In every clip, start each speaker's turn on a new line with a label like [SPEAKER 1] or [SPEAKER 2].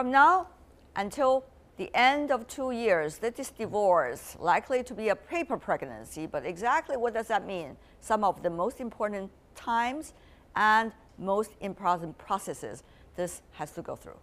[SPEAKER 1] from now until the end of 2 years, this divorce likely to be a paper pregnancy, but exactly what does that mean? Some of the most important times and most important processes this has to go through.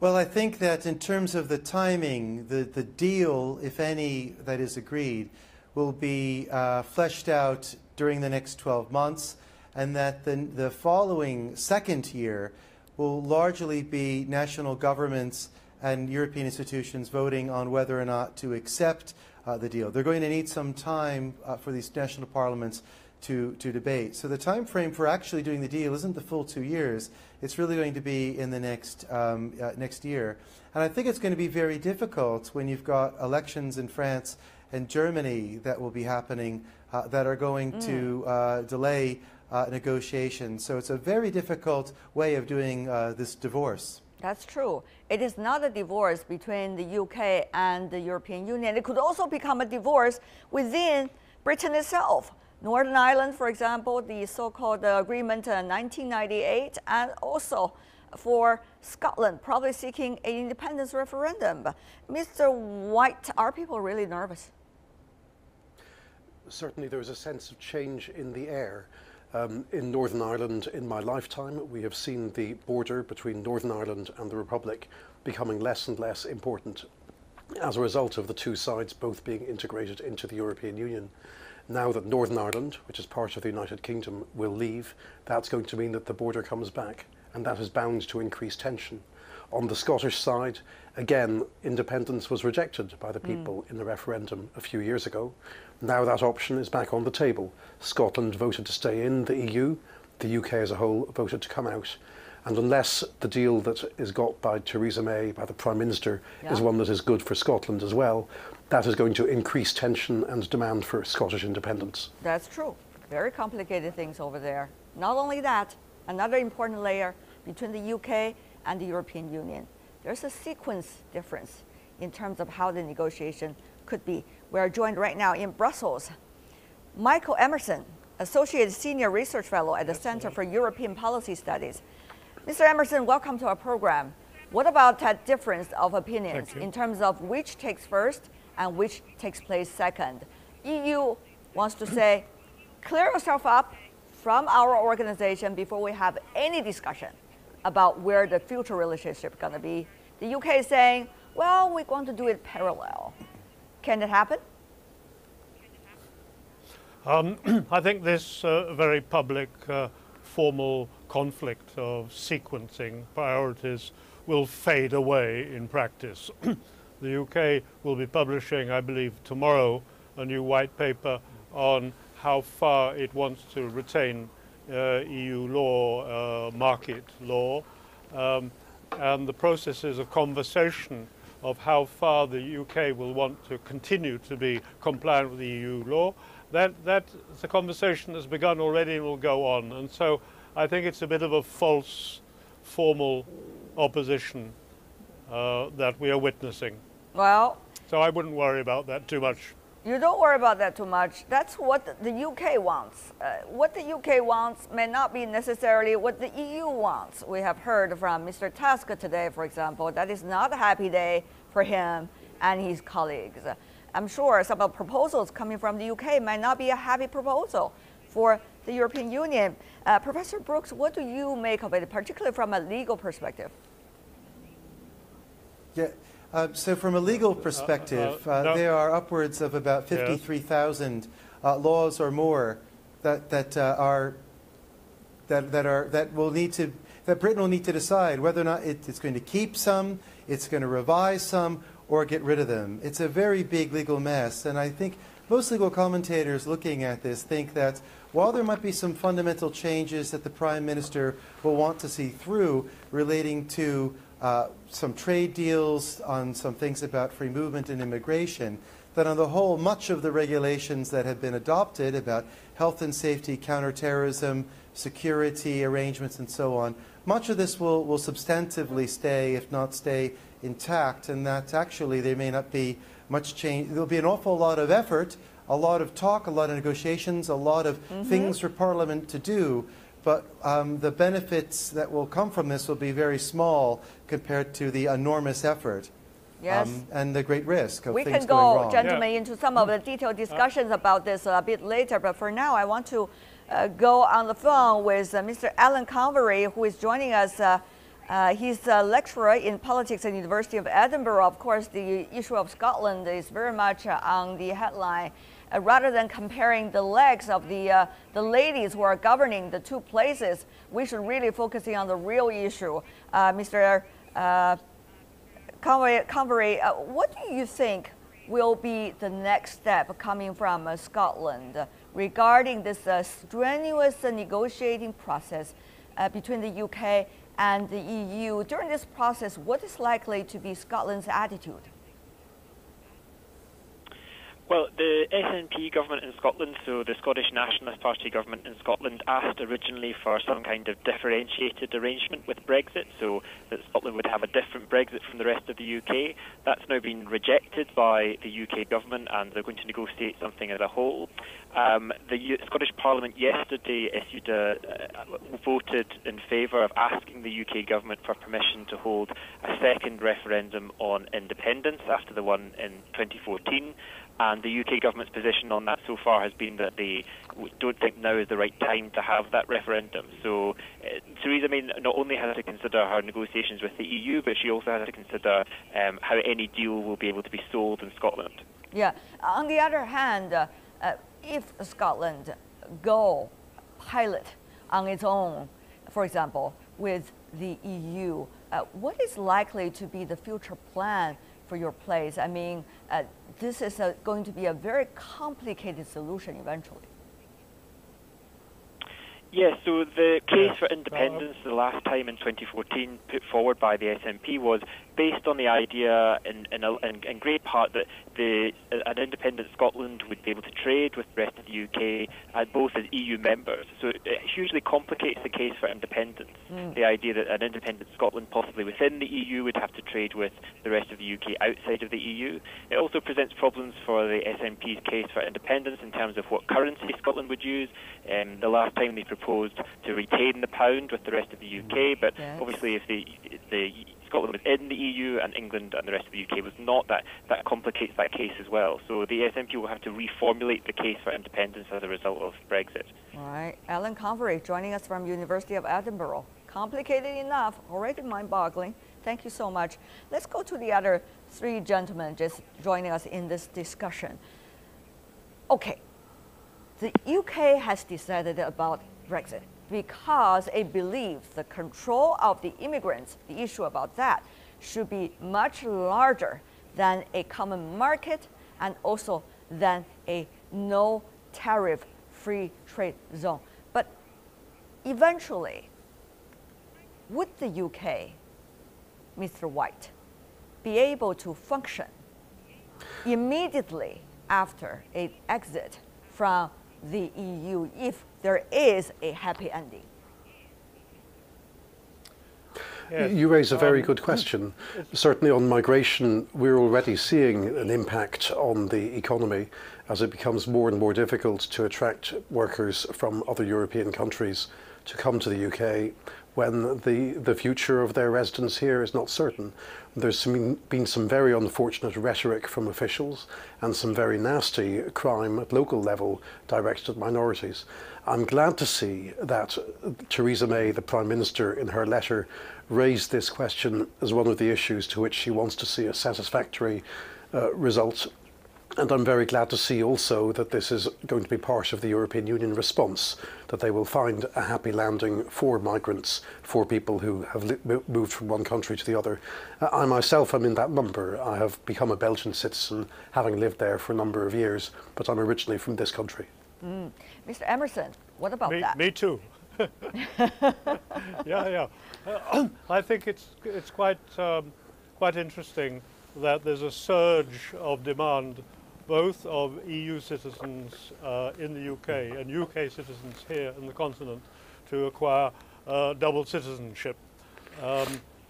[SPEAKER 2] Well, I think that in terms of the timing, the deal, if any, that is agreed, will be fleshed out during the next 12 months, and that the following second year will largely be national governments and European institutions voting on whether or not to accept the deal. They're going to need some time for these national parliaments to debate. So the time frame for actually doing the deal isn't the full 2 years. It's really going to be in the next year. And I think it's going to be very difficult when you've got elections in France and Germany that will be happening that are going to delay negotiations. So it's a very difficult way of doing this divorce.
[SPEAKER 1] That's true. It is not a divorce between the UK and the European Union. It could also become a divorce within Britain itself. Northern Ireland, for example, the so-called agreement in 1998, and also for Scotland, probably seeking an independence referendum. But Mr. White, are people really nervous?
[SPEAKER 3] Certainly there is a sense of change in the air. In Northern Ireland, in my lifetime, we have seen the border between Northern Ireland and the Republic becoming less and less important as a result of the two sides both being integrated into the European Union. Now that Northern Ireland, which is part of the United Kingdom, will leave, that's going to mean that the border comes back, and that is bound to increase tension. On the Scottish side, again, independence was rejected by the people in the referendum a few years ago. Now that option is back on the table. Scotland voted to stay in the EU, the UK as a whole voted to come out. And unless the deal that is got by Theresa May, by the Prime Minister, is one that is good for Scotland as well, that is going to increase tension and demand for Scottish independence.
[SPEAKER 1] That's true. Very complicated things over there. Not only that, another important layer between the UK and the European Union. There's a sequence difference in terms of how the negotiation could be. We are joined right now in Brussels. Michael Emerson, Associate Senior Research Fellow at the Center for European Policy Studies. Mr. Emerson, welcome to our program. What about that difference of opinions in terms of which takes first and which takes place second? EU wants to say, clear yourself up from our organization before we have any discussion about where the future relationship is going to be. The UK is saying, well, we're going to do it parallel. Can it happen?
[SPEAKER 4] I think this very public, formal conflict of sequencing priorities will fade away in practice. The UK will be publishing, I believe, tomorrow a new white paper on how far it wants to retain EU law, market law, and the processes of conversation of how far the UK will want to continue to be compliant with the EU law. That's a conversation that's begun already and will go on. And so I think it's a bit of a false formal opposition that we are witnessing.
[SPEAKER 1] Well,
[SPEAKER 4] so I wouldn't worry about that too much.
[SPEAKER 1] You don't worry about that too much. That's what the UK wants. What the UK wants may not be necessarily what the EU wants. We have heard from Mr. Tusk today, for example, that is not a happy day for him and his colleagues. I'm sure some of the proposals coming from the UK might not be a happy proposal for the European Union. Professor Brooks, what do you make of it, particularly from a legal perspective?
[SPEAKER 2] Yeah. So from a legal perspective, there are upwards of about 53,000 laws or more that Britain will need to decide whether or not it's going to keep some, it's going to revise some, or get rid of them. It's a very big legal mess, and I think most legal commentators looking at this think that while there might be some fundamental changes that the Prime Minister will want to see through relating to some trade deals, on some things about free movement and immigration, that on the whole, much of the regulations that have been adopted about health and safety, counterterrorism, security arrangements, and so on, much of this will substantively stay, if not stay intact, and that actually there may not be much change. There'll be an awful lot of effort, a lot of talk, a lot of negotiations, a lot of things for Parliament to do, but the benefits that will come from this will be very small compared to the enormous effort.
[SPEAKER 1] Yes.
[SPEAKER 2] And the great risk of
[SPEAKER 1] we
[SPEAKER 2] things
[SPEAKER 1] can
[SPEAKER 2] going
[SPEAKER 1] go,
[SPEAKER 2] wrong.
[SPEAKER 1] gentlemen, into some of the detailed discussions about this a bit later, but for now I want to go on the phone with Mr. Alan Calvary, who is joining us. He's a lecturer in politics at the University of Edinburgh. Of course, the issue of Scotland is very much on the headline. Rather than comparing the legs of the ladies who are governing the two places, we should really focus on the real issue. Mr. Calvary, what do you think will be the next step coming from Scotland regarding this strenuous negotiating process between the UK and the EU? During this process, what is likely to be Scotland's attitude?
[SPEAKER 5] Well, the SNP government in Scotland, so the Scottish Nationalist Party government in Scotland, asked originally for some kind of differentiated arrangement with Brexit, so that Scotland would have a different Brexit from the rest of the UK. That's now been rejected by the UK government, and they're going to negotiate something as a whole. The Scottish Parliament yesterday voted in favour of asking the UK government for permission to hold a second referendum on independence after the one in 2014. And the UK government's position on that so far has been that they don't think now is the right time to have that referendum. So Theresa May not only has to consider her negotiations with the EU, but she also has to consider how any deal will be able to be sold in Scotland.
[SPEAKER 1] Yeah. On the other hand, if Scotland go pilot on its own, for example, with the EU, what is likely to be the future plan for your place? I mean, this is going to be a very complicated solution eventually.
[SPEAKER 5] Yes, so the case for independence the last time in 2014 put forward by the SNP was based on the idea in great part that an independent Scotland would be able to trade with the rest of the UK, both as EU members. So it hugely complicates the case for independence. The idea that an independent Scotland, possibly within the EU, would have to trade with the rest of the UK outside of the EU. It also presents problems for the SNP's case for independence in terms of what currency Scotland would use. The last time they proposed to retain the pound with the rest of the UK, but obviously if the Scotland was in the EU and England and the rest of the UK was not, that complicates that case as well. So the SNP will have to reformulate the case for independence as a result of Brexit.
[SPEAKER 1] All right. Alan Calvary joining us from University of Edinburgh. Complicated enough, already mind-boggling. Thank you so much. Let's go to the other three gentlemen just joining us in this discussion. Okay. The UK has decided about Brexit because it believes the control of the immigrants, the issue about that, should be much larger than a common market and also than a no tariff free trade zone. But eventually, would the UK, Mr. White, be able to function immediately after an exit from the EU if there is a happy ending?
[SPEAKER 3] Yes. You raise a very good question. Certainly on migration, we're already seeing an impact on the economy as it becomes more and more difficult to attract workers from other European countries to come to the UK when the future of their residence here is not certain. There's been some very unfortunate rhetoric from officials and some very nasty crime at local level directed at minorities. I'm glad to see that Theresa May, the Prime Minister, in her letter raised this question as one of the issues to which she wants to see a satisfactory result. And I'm very glad to see also that this is going to be part of the European Union response, that they will find a happy landing for migrants, for people who have moved from one country to the other. I myself am in that number. I have become a Belgian citizen, having lived there for a number of years, but I'm originally from this country.
[SPEAKER 1] Mr. Emerson, what about that?
[SPEAKER 4] Me too. Yeah. I think it's quite interesting that there's a surge of demand both of EU citizens in the UK and UK citizens here in the continent to acquire double citizenship.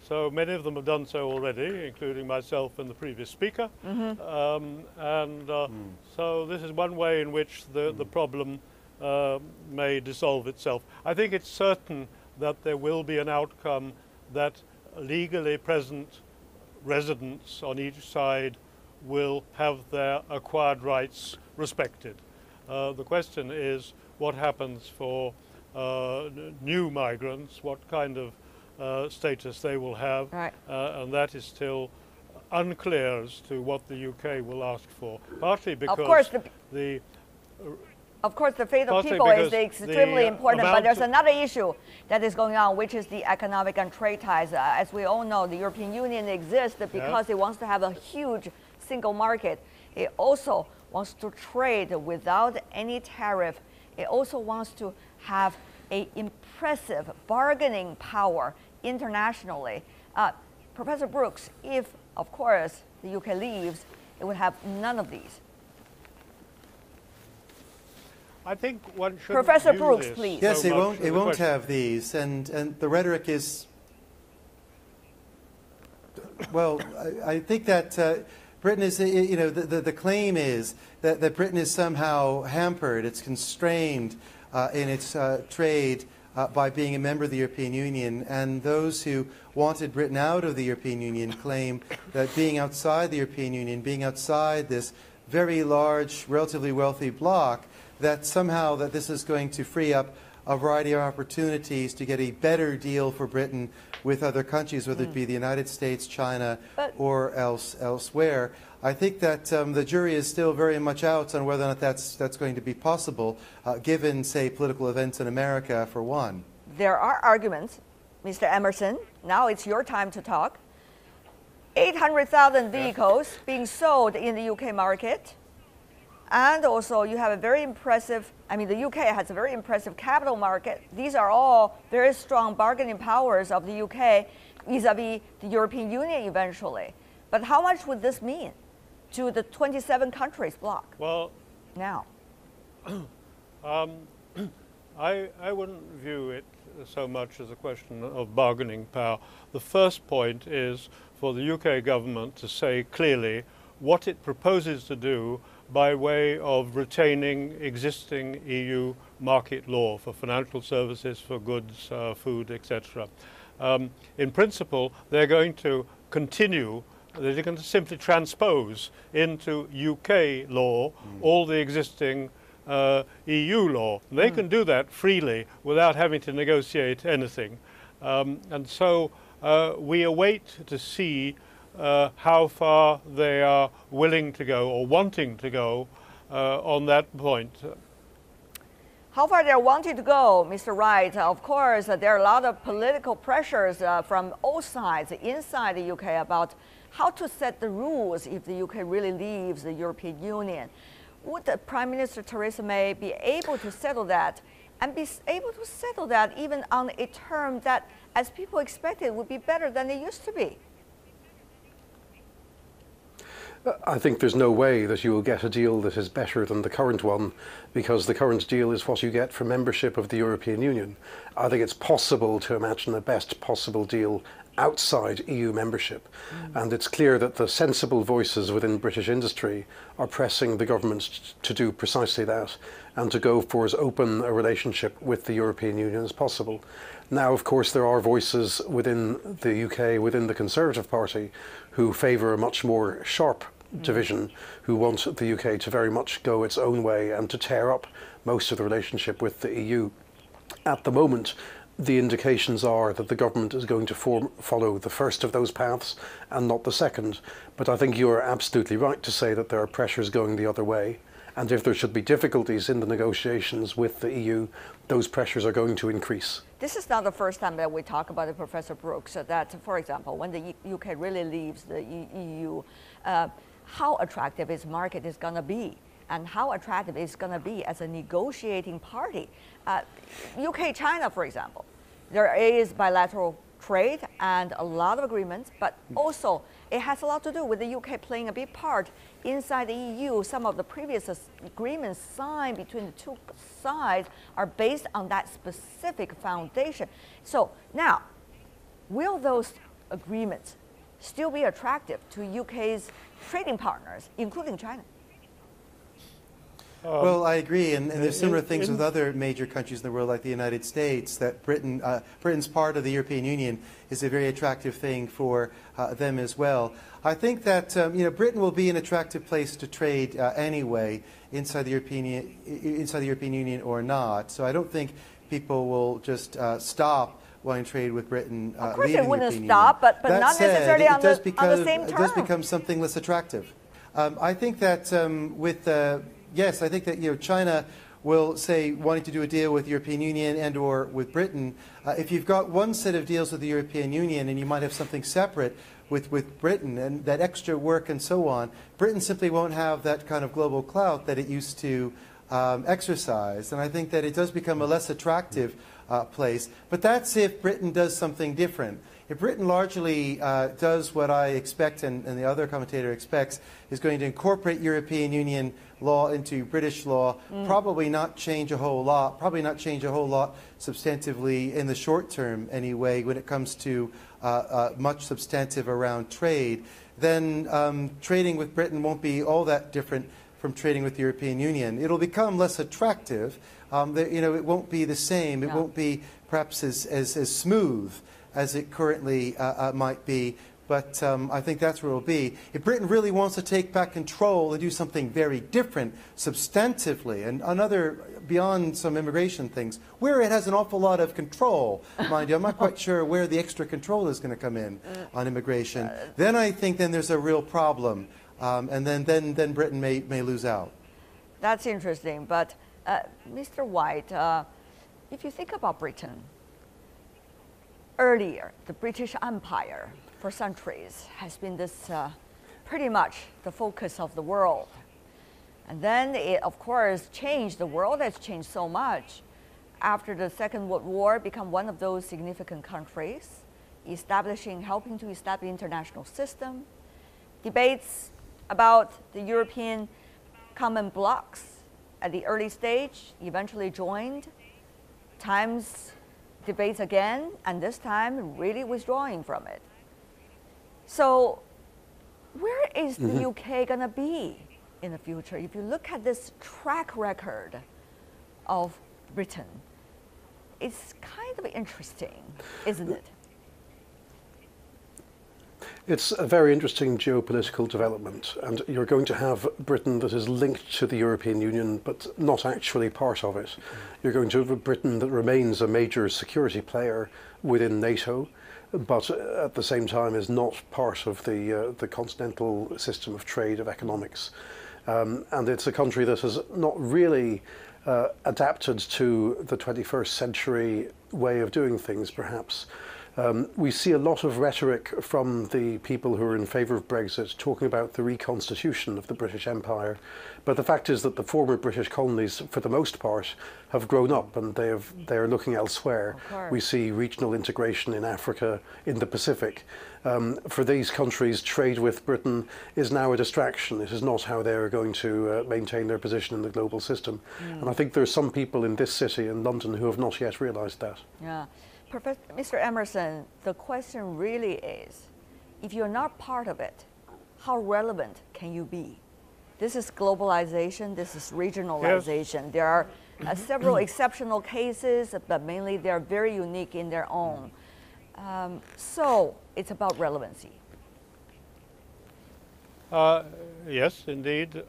[SPEAKER 4] So many of them have done so already, including myself and the previous speaker. So this is one way in which the problem may dissolve itself. I think it's certain that there will be an outcome that legally present residents on each side will have their acquired rights respected. The question is what happens for new migrants, what kind of status they will have,
[SPEAKER 1] Right.
[SPEAKER 4] and that is still unclear as to what the UK will ask for, partly because
[SPEAKER 1] Of course, the fate of
[SPEAKER 4] partly
[SPEAKER 1] people is
[SPEAKER 4] because
[SPEAKER 1] extremely
[SPEAKER 4] the
[SPEAKER 1] important, but
[SPEAKER 4] amount
[SPEAKER 1] there's
[SPEAKER 4] of-
[SPEAKER 1] another issue that is going on, which is the economic and trade ties. As we all know, the European Union exists because it wants to have a huge single market. It also wants to trade without any tariff. It also wants to have an impressive bargaining power internationally. Professor Brooks, if, of course, the UK leaves, it would have none of these.
[SPEAKER 4] I think one should.
[SPEAKER 1] Professor Brooks, please.
[SPEAKER 2] Yes,
[SPEAKER 4] So
[SPEAKER 2] it
[SPEAKER 4] much
[SPEAKER 2] won't.
[SPEAKER 4] as
[SPEAKER 2] It
[SPEAKER 4] a
[SPEAKER 2] won't
[SPEAKER 4] question.
[SPEAKER 2] have these, and the rhetoric is. Well, I think that Britain is. You know, the claim is that Britain is somehow hampered. It's constrained in its trade by being a member of the European Union, and those who wanted Britain out of the European Union claim that being outside the European Union, being outside this very large, relatively wealthy bloc, that somehow that this is going to free up a variety of opportunities to get a better deal for Britain with other countries, whether it be the United States, China, or elsewhere. I think that the jury is still very much out on whether or not that's going to be possible, given, say, political events in America, for one.
[SPEAKER 1] There are arguments, Mr. Emerson. Now it's your time to talk. 800,000 vehicles being sold in the UK market. And also you have a very impressive, I mean, the UK has a very impressive capital market. These are all very strong bargaining powers of the UK vis-a-vis the European Union eventually. But how much would this mean to the 27 countries bloc
[SPEAKER 4] Well,
[SPEAKER 1] now?
[SPEAKER 4] I wouldn't view it so much as a question of bargaining power. The first point is for the UK government to say clearly what it proposes to do by way of retaining existing EU market law for financial services, for goods, food, etc. In principle, they're going to continue, they're going to simply transpose into UK law all the existing EU law. They can do that freely without having to negotiate anything. And so we await to see how far they are willing to go or wanting to go on that point.
[SPEAKER 1] How far they're wanting to go, Mr. Wright? Of course, there are a lot of political pressures from all sides inside the UK about how to set the rules if the UK really leaves the European Union. Would Prime Minister Theresa May be able to settle that and be able to settle that even on a term that, as people expected, would be better than it used to be?
[SPEAKER 3] I think there's no way that you will get a deal that is better than the current one, because the current deal is what you get for membership of the European Union. I think it's possible to imagine a best possible deal outside EU membership. And it's clear that the sensible voices within British industry are pressing the government to do precisely that and to go for as open a relationship with the European Union as possible. Now, of course, there are voices within the UK, within the Conservative Party, who favour a much more sharp division, who want the UK to very much go its own way and to tear up most of the relationship with the EU. At the moment, the indications are that the government is going to follow the first of those paths and not the second. But I think you are absolutely right to say that there are pressures going the other way. And if there should be difficulties in the negotiations with the EU, those pressures are going to increase.
[SPEAKER 1] This is not the first time that we talk about it, Professor Brooks, that, for example, when the UK really leaves the EU, how attractive its market is going to be and how attractive it's going to be as a negotiating party. UK-China, for example, there is bilateral trade and a lot of agreements, but also it has a lot to do with the UK playing a big part inside the EU. Some of the previous agreements signed between the two sides are based on that specific foundation. So now, will those agreements still be attractive to UK's trading partners, including China?
[SPEAKER 2] Well, I agree, and there's similar things with other major countries in the world, like the United States, that Britain's part of the European Union is a very attractive thing for them as well. I think that Britain will be an attractive place to trade anyway, inside the European Union or not. So I don't think people will just stop wanting to trade with Britain.
[SPEAKER 1] Of course, it wouldn't stop, but not necessarily on the same term.
[SPEAKER 2] It does become something less attractive. I think that yes, I think that China will say wanting to do a deal with the European Union and or with Britain. If you've got one set of deals with the European Union and you might have something separate with Britain and that extra work and so on, Britain simply won't have that kind of global clout that it used to exercise. And I think that it does become a less attractive place. But that's if Britain does something different. If Britain largely does what I expect and the other commentator expects, is going to incorporate European Union law into British law, probably not change a whole lot, substantively in the short term anyway when it comes to much substantive around trade, then trading with Britain won't be all that different from trading with the European Union. It'll become less attractive. It won't be the same. It won't be perhaps as smooth as it currently might be, but I think that's where it will be. If Britain really wants to take back control and do something very different, substantively, and another beyond some immigration things, where it has an awful lot of control, mind you, I'm not quite sure where the extra control is going to come in on immigration, then I think then there's a real problem, and then Britain may lose out.
[SPEAKER 1] That's interesting, but Mr. White, if you think about Britain, earlier, the British Empire for centuries has been this pretty much the focus of the world. And then it, of course, changed. The world has changed so much. After the Second World War, become one of those significant countries, helping to establish the international system. Debates about the European common blocks at the early stage eventually joined. Debates again, and this time really withdrawing from it. So where is the UK going to be in the future? If you look at this track record of Britain, it's kind of interesting, isn't it?
[SPEAKER 3] It's a very interesting geopolitical development, and you're going to have Britain that is linked to the European Union but not actually part of it. You're going to have a Britain that remains a major security player within NATO, but at the same time is not part of the continental system of trade, of economics. And it's a country that has not really adapted to the 21st century way of doing things, perhaps. We see a lot of rhetoric from the people who are in favour of Brexit talking about the reconstitution of the British Empire, but the fact is that the former British colonies, for the most part, have grown up and they are looking elsewhere. We see regional integration in Africa, in the Pacific. For these countries, trade with Britain is now a distraction. It is not how they are going to maintain their position in the global system. And I think there are some people in this city, in London, who have not yet realised that.
[SPEAKER 1] Yeah. Mr. Emerson, the question really is, if you're not part of it, how relevant can you be? This is globalization, this is regionalization. Yes. There are several exceptional cases, but mainly they're very unique in their own. So it's about relevancy.
[SPEAKER 4] Yes, indeed.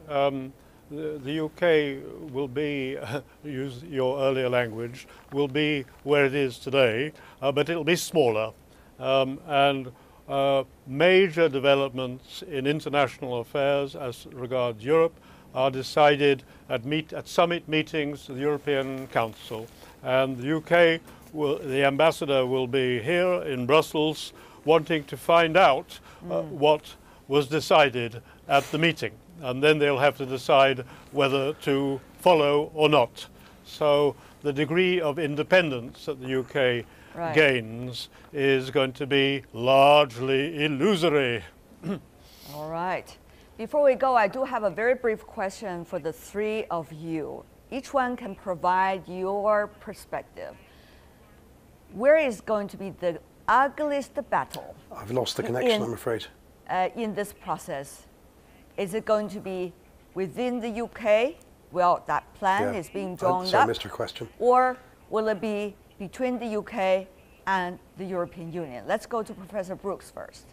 [SPEAKER 4] The UK will be, use your earlier language, will be where it is today, but it'll be smaller. And major developments in international affairs as regards Europe are decided at summit meetings of the European Council. And the UK, the ambassador will be here in Brussels wanting to find out what was decided at the meeting. And then they'll have to decide whether to follow or not. So the degree of independence that the UK gains is going to be largely illusory.
[SPEAKER 1] All right. Before we go, I do have a very brief question for the three of you. Each one can provide your perspective. Where is going to be the ugliest battle?
[SPEAKER 3] I've lost the connection, I'm afraid.
[SPEAKER 1] In this process? Is it going to be within the UK well, that plan
[SPEAKER 3] Yeah.
[SPEAKER 1] is being drawn
[SPEAKER 3] Sorry,
[SPEAKER 1] up?
[SPEAKER 3] missed your question.
[SPEAKER 1] Or will it be between the UK and the European Union? Let's go to Professor Brooks first.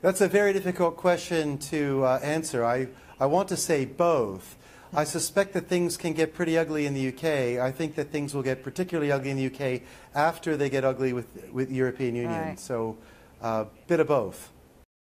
[SPEAKER 2] That's a very difficult question to answer. I want to say both. I suspect that things can get pretty ugly in the UK. I think that things will get particularly ugly in the UK after they get ugly with the European Union.
[SPEAKER 1] Right.
[SPEAKER 2] So a bit of both.